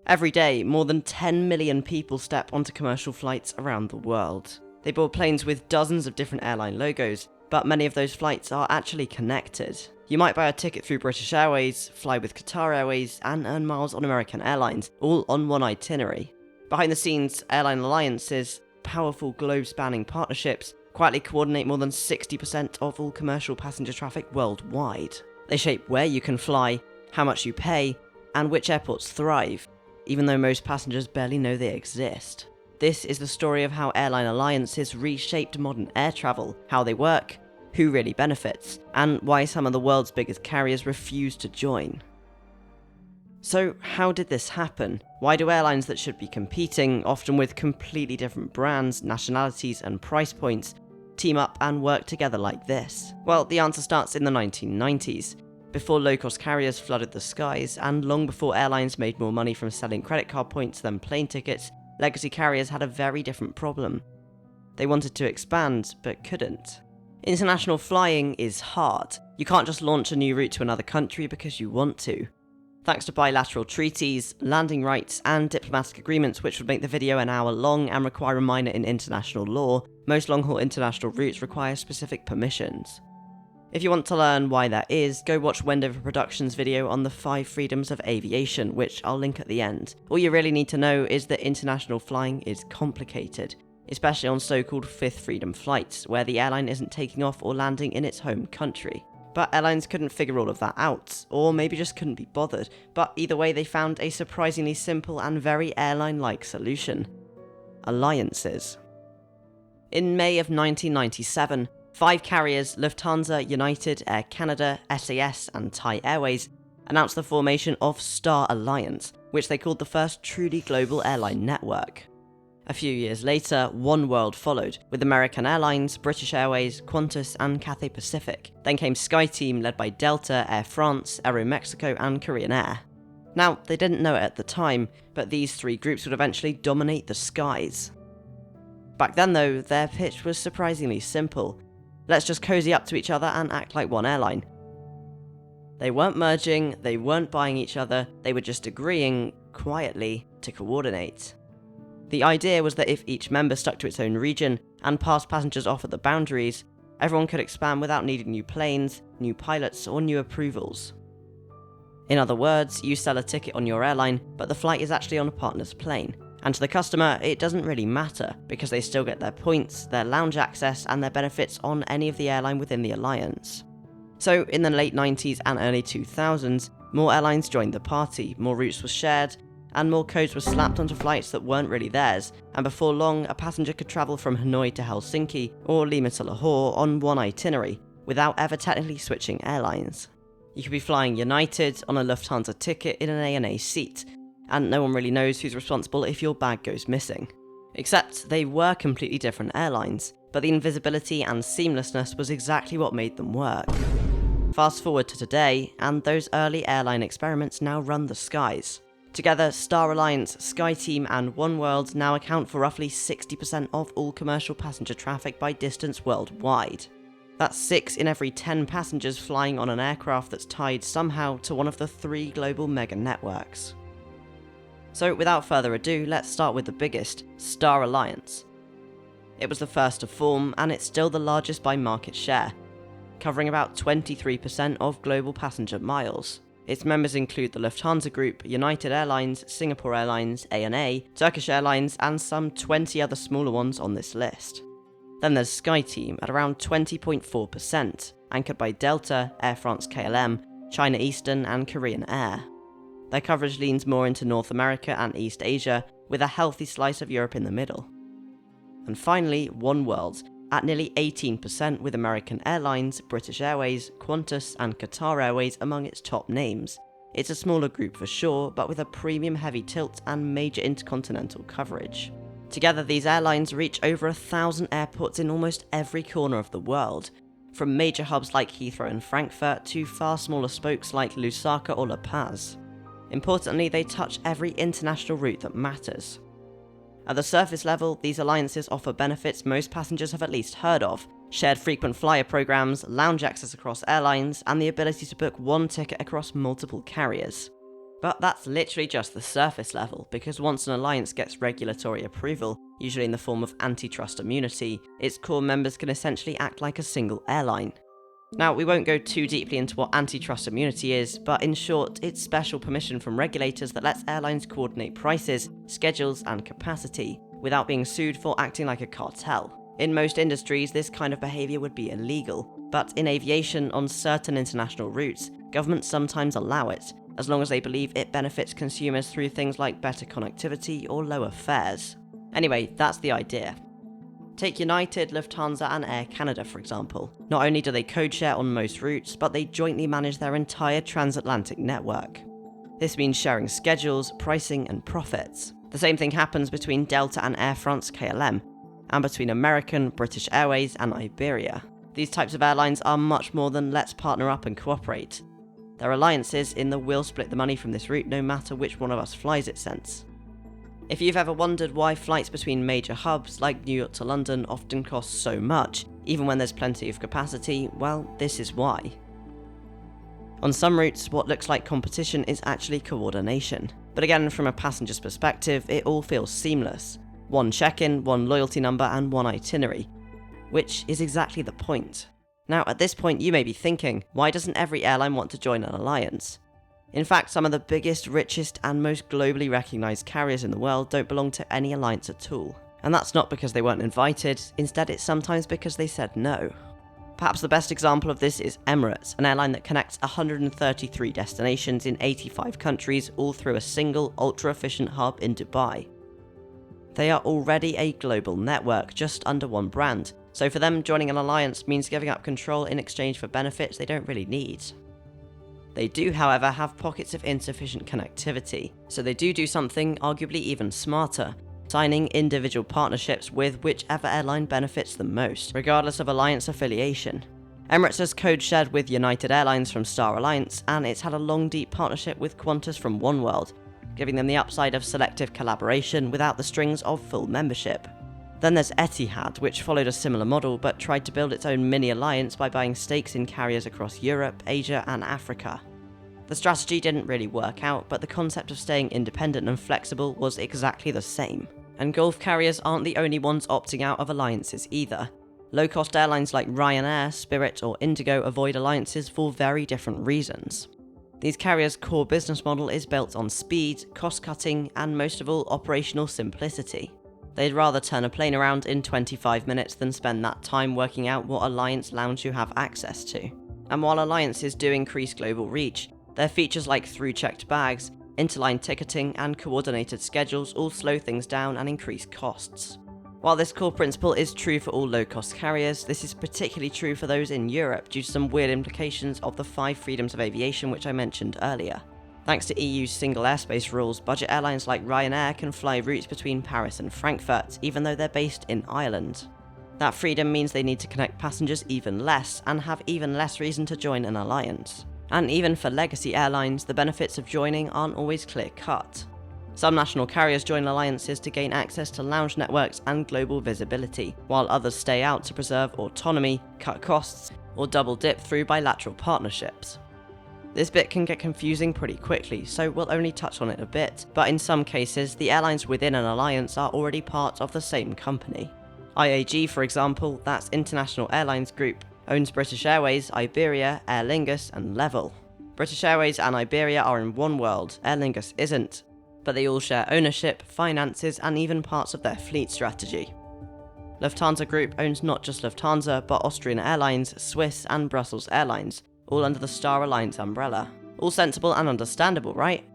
Every day, more than 10 million people step onto commercial flights around the world. They board planes with dozens of different airline logos, but many of those flights are actually connected. You might buy a ticket through British Airways, fly with Qatar Airways, and earn miles on American Airlines, all on one itinerary. Behind the scenes, airline alliances, powerful globe-spanning partnerships, quietly coordinate more than 60% of all commercial passenger traffic worldwide. They shape where you can fly, how much you pay, and which airports thrive, even though most passengers barely know they exist. This is the story of how airline alliances reshaped modern air travel, how they work, who really benefits, and why some of the world's biggest carriers refuse to join. So how did this happen? Why do airlines that should be competing, often with completely different brands, nationalities, and price points, team up and work together like this? Well, the answer starts in the 1990s. Before low-cost carriers flooded the skies, and long before airlines made more money from selling credit card points than plane tickets, legacy carriers had a very different problem. They wanted to expand, but couldn't. International flying is hard. You can't just launch a new route to another country because you want to. Thanks to bilateral treaties, landing rights, and diplomatic agreements which would make the video an hour long and require a minor in international law, most long-haul international routes require specific permissions. If you want to learn why that is, go watch Wendover Productions' video on the 5 freedoms of aviation, which I'll link at the end. All you really need to know is that international flying is complicated, especially on so-called 5th freedom flights, where the airline isn't taking off or landing in its home country. But airlines couldn't figure all of that out, or maybe just couldn't be bothered, but either way they found a surprisingly simple and very airline-like solution: alliances. In May of 1997, 5 carriers, Lufthansa, United, Air Canada, SAS, and Thai Airways, announced the formation of Star Alliance, which they called the first truly global airline network. A few years later, Oneworld followed, with American Airlines, British Airways, Qantas, and Cathay Pacific. Then came SkyTeam, led by Delta, Air France, Aeromexico, and Korean Air. Now, they didn't know it at the time, but these 3 groups would eventually dominate the skies. Back then though, their pitch was surprisingly simple. Let's just cozy up to each other and act like one airline. They weren't merging, they weren't buying each other, they were just agreeing, quietly, to coordinate. The idea was that if each member stuck to its own region and passed passengers off at the boundaries, everyone could expand without needing new planes, new pilots, or new approvals. In other words, you sell a ticket on your airline, but the flight is actually on a partner's plane. And to the customer, it doesn't really matter, because they still get their points, their lounge access, and their benefits on any of the airline within the alliance. So, in the late 90s and early 2000s, more airlines joined the party, more routes were shared, and more codes were slapped onto flights that weren't really theirs, and before long, a passenger could travel from Hanoi to Helsinki, or Lima to Lahore on one itinerary, without ever technically switching airlines. You could be flying United on a Lufthansa ticket in an ANA seat, and no one really knows who's responsible if your bag goes missing. Except they were completely different airlines, but the invisibility and seamlessness was exactly what made them work. Fast forward to today, and those early airline experiments now run the skies. Together, Star Alliance, SkyTeam, and Oneworld now account for roughly 60% of all commercial passenger traffic by distance worldwide. That's 6 in every 10 passengers flying on an aircraft that's tied somehow to one of the 3 global mega networks. So without further ado, let's start with the biggest, Star Alliance. It was the first to form, and it's still the largest by market share, covering about 23% of global passenger miles. Its members include the Lufthansa Group, United Airlines, Singapore Airlines, ANA, Turkish Airlines, and some 20 other smaller ones on this list. Then there's SkyTeam at around 20.4%, anchored by Delta, Air France KLM, China Eastern, and Korean Air. Their coverage leans more into North America and East Asia, with a healthy slice of Europe in the middle. And finally, Oneworld, at nearly 18%, with American Airlines, British Airways, Qantas, and Qatar Airways among its top names. It's a smaller group for sure, but with a premium heavy tilt and major intercontinental coverage. Together, these airlines reach over 1,000 airports in almost every corner of the world, from major hubs like Heathrow and Frankfurt to far smaller spokes like Lusaka or La Paz. Importantly, they touch every international route that matters. At the surface level, these alliances offer benefits most passengers have at least heard of: shared frequent flyer programs, lounge access across airlines, and the ability to book one ticket across multiple carriers. But that's literally just the surface level, because once an alliance gets regulatory approval, usually in the form of antitrust immunity, its core members can essentially act like a single airline. Now, we won't go too deeply into what antitrust immunity is, but in short, it's special permission from regulators that lets airlines coordinate prices, schedules, and capacity, without being sued for acting like a cartel. In most industries, this kind of behaviour would be illegal, but in aviation, on certain international routes, governments sometimes allow it, as long as they believe it benefits consumers through things like better connectivity or lower fares. Anyway, that's the idea. Take United, Lufthansa and Air Canada for example. Not only do they code share on most routes, but they jointly manage their entire transatlantic network. This means sharing schedules, pricing and profits. The same thing happens between Delta and Air France KLM, and between American, British Airways and Iberia. These types of airlines are much more than let's partner up and cooperate. They're alliances in the we'll split the money from this route no matter which one of us flies it sense. If you've ever wondered why flights between major hubs like New York to London often cost so much, even when there's plenty of capacity, well, this is why. On some routes, what looks like competition is actually coordination. But again, from a passenger's perspective, it all feels seamless. One check-in, one loyalty number, and one itinerary. Which is exactly the point. Now, at this point, you may be thinking, why doesn't every airline want to join an alliance? In fact, some of the biggest, richest, and most globally recognised carriers in the world don't belong to any alliance at all. And that's not because they weren't invited, instead it's sometimes because they said no. Perhaps the best example of this is Emirates, an airline that connects 133 destinations in 85 countries, all through a single, ultra-efficient hub in Dubai. They are already a global network, just under one brand, so for them, joining an alliance means giving up control in exchange for benefits they don't really need. They do, however, have pockets of insufficient connectivity, so they do something arguably even smarter, signing individual partnerships with whichever airline benefits them most, regardless of alliance affiliation. Emirates has code shared with United Airlines from Star Alliance, and it's had a long deep partnership with Qantas from Oneworld, giving them the upside of selective collaboration without the strings of full membership. Then there's Etihad, which followed a similar model but tried to build its own mini-alliance by buying stakes in carriers across Europe, Asia and Africa. The strategy didn't really work out, but the concept of staying independent and flexible was exactly the same. And Gulf carriers aren't the only ones opting out of alliances either. Low-cost airlines like Ryanair, Spirit or Indigo avoid alliances for very different reasons. These carriers' core business model is built on speed, cost-cutting and most of all operational simplicity. They'd rather turn a plane around in 25 minutes than spend that time working out what alliance lounge you have access to. And while alliances do increase global reach, their features like through-checked bags, interline ticketing and coordinated schedules all slow things down and increase costs. While this core principle is true for all low-cost carriers, this is particularly true for those in Europe due to some weird implications of the 5 freedoms of aviation which I mentioned earlier. Thanks to EU's single airspace rules, budget airlines like Ryanair can fly routes between Paris and Frankfurt, even though they're based in Ireland. That freedom means they need to connect passengers even less, and have even less reason to join an alliance. And even for legacy airlines, the benefits of joining aren't always clear-cut. Some national carriers join alliances to gain access to lounge networks and global visibility, while others stay out to preserve autonomy, cut costs, or double-dip through bilateral partnerships. This bit can get confusing pretty quickly, so we'll only touch on it a bit, but in some cases, the airlines within an alliance are already part of the same company. IAG, for example, that's International Airlines Group, owns British Airways, Iberia, Aer Lingus, and Level. British Airways and Iberia are in Oneworld, Aer Lingus isn't, but they all share ownership, finances, and even parts of their fleet strategy. Lufthansa Group owns not just Lufthansa, but Austrian Airlines, Swiss, and Brussels Airlines, all under the Star Alliance umbrella. All sensible and understandable, right?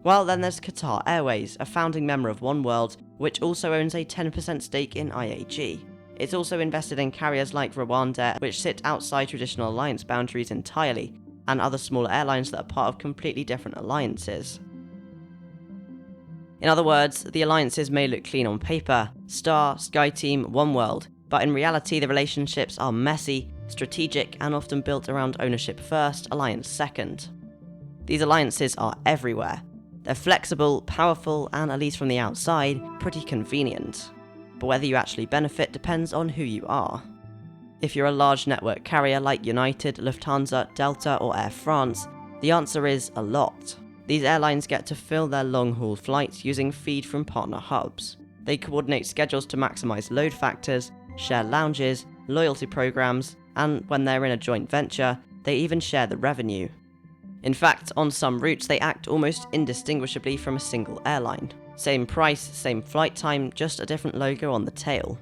Well, then there's Qatar Airways, a founding member of Oneworld, which also owns a 10% stake in IAG. It's also invested in carriers like Rwanda, which sit outside traditional alliance boundaries entirely, and other smaller airlines that are part of completely different alliances. In other words, the alliances may look clean on paper, Star, SkyTeam, Oneworld, but in reality the relationships are messy, strategic, and often built around ownership first, alliance second. These alliances are everywhere. They're flexible, powerful, and at least from the outside, pretty convenient. But whether you actually benefit depends on who you are. If you're a large network carrier like United, Lufthansa, Delta, or Air France, the answer is a lot. These airlines get to fill their long-haul flights using feed from partner hubs. They coordinate schedules to maximize load factors, share lounges, loyalty programs, and when they're in a joint venture, they even share the revenue. In fact, on some routes they act almost indistinguishably from a single airline. Same price, same flight time, just a different logo on the tail.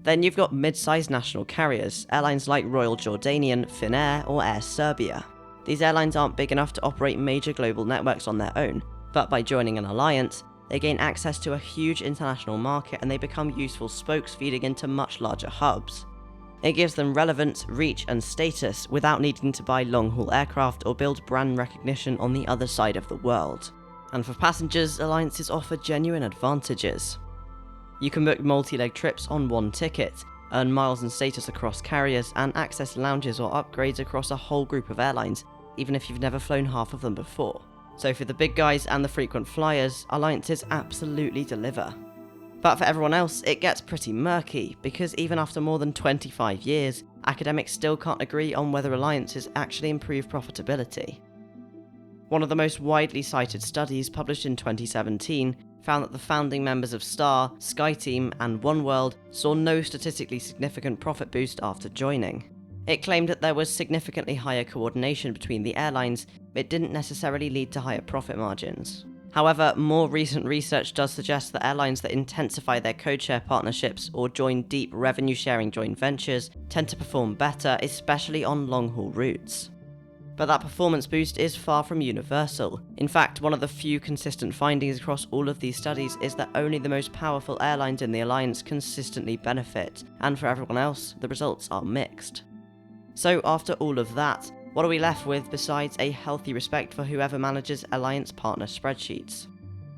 Then you've got mid-sized national carriers, airlines like Royal Jordanian, Finnair, or Air Serbia. These airlines aren't big enough to operate major global networks on their own, but by joining an alliance, they gain access to a huge international market and they become useful spokes feeding into much larger hubs. It gives them relevance, reach, and status without needing to buy long-haul aircraft or build brand recognition on the other side of the world. And for passengers, alliances offer genuine advantages. You can book multi-leg trips on one ticket, earn miles and status across carriers, and access lounges or upgrades across a whole group of airlines, even if you've never flown half of them before. So for the big guys and the frequent flyers, alliances absolutely deliver. But for everyone else, it gets pretty murky, because even after more than 25 years, academics still can't agree on whether alliances actually improve profitability. One of the most widely cited studies, published in 2017, found that the founding members of Star, SkyTeam, and Oneworld saw no statistically significant profit boost after joining. It claimed that there was significantly higher coordination between the airlines, but it didn't necessarily lead to higher profit margins. However, more recent research does suggest that airlines that intensify their codeshare partnerships or join deep revenue-sharing joint ventures tend to perform better, especially on long-haul routes. But that performance boost is far from universal. In fact, one of the few consistent findings across all of these studies is that only the most powerful airlines in the alliance consistently benefit, and for everyone else, the results are mixed. So after all of that, what are we left with besides a healthy respect for whoever manages alliance partner spreadsheets?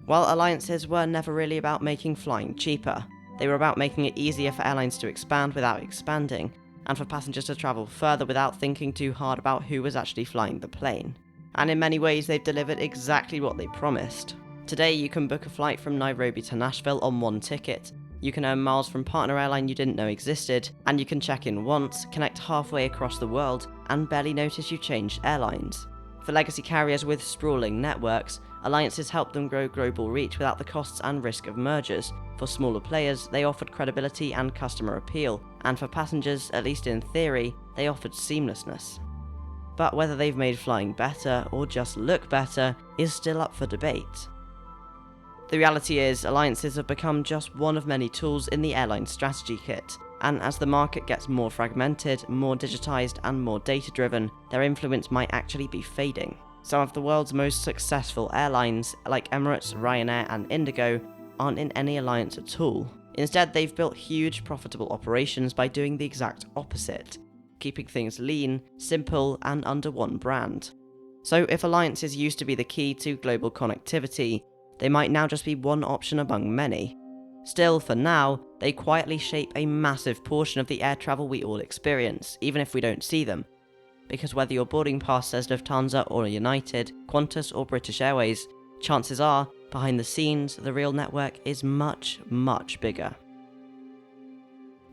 Well, alliances were never really about making flying cheaper. They were about making it easier for airlines to expand without expanding, and for passengers to travel further without thinking too hard about who was actually flying the plane. And in many ways, they've delivered exactly what they promised. Today, you can book a flight from Nairobi to Nashville on one ticket. You can earn miles from partner airline you didn't know existed, and you can check in once, connect halfway across the world, and barely notice you changed airlines. For legacy carriers with sprawling networks, alliances help them grow global reach without the costs and risk of mergers. For smaller players, they offered credibility and customer appeal, and for passengers, at least in theory, they offered seamlessness. But whether they've made flying better or just look better is still up for debate. The reality is, alliances have become just one of many tools in the airline strategy kit, and as the market gets more fragmented, more digitized, and more data-driven, their influence might actually be fading. Some of the world's most successful airlines, like Emirates, Ryanair, and Indigo, aren't in any alliance at all. Instead, they've built huge profitable operations by doing the exact opposite, keeping things lean, simple, and under one brand. So if alliances used to be the key to global connectivity, they might now just be one option among many. Still, for now, they quietly shape a massive portion of the air travel we all experience, even if we don't see them. Because whether your boarding pass says Lufthansa or United, Qantas or British Airways, chances are, behind the scenes, the real network is much, much bigger.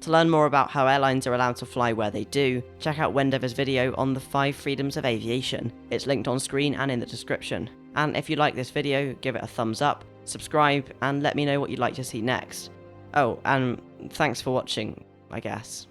To learn more about how airlines are allowed to fly where they do, check out Wendover's video on the 5 freedoms of aviation. It's linked on screen and in the description. And if you like this video, give it a thumbs up, subscribe, and let me know what you'd like to see next. Oh, and thanks for watching, I guess.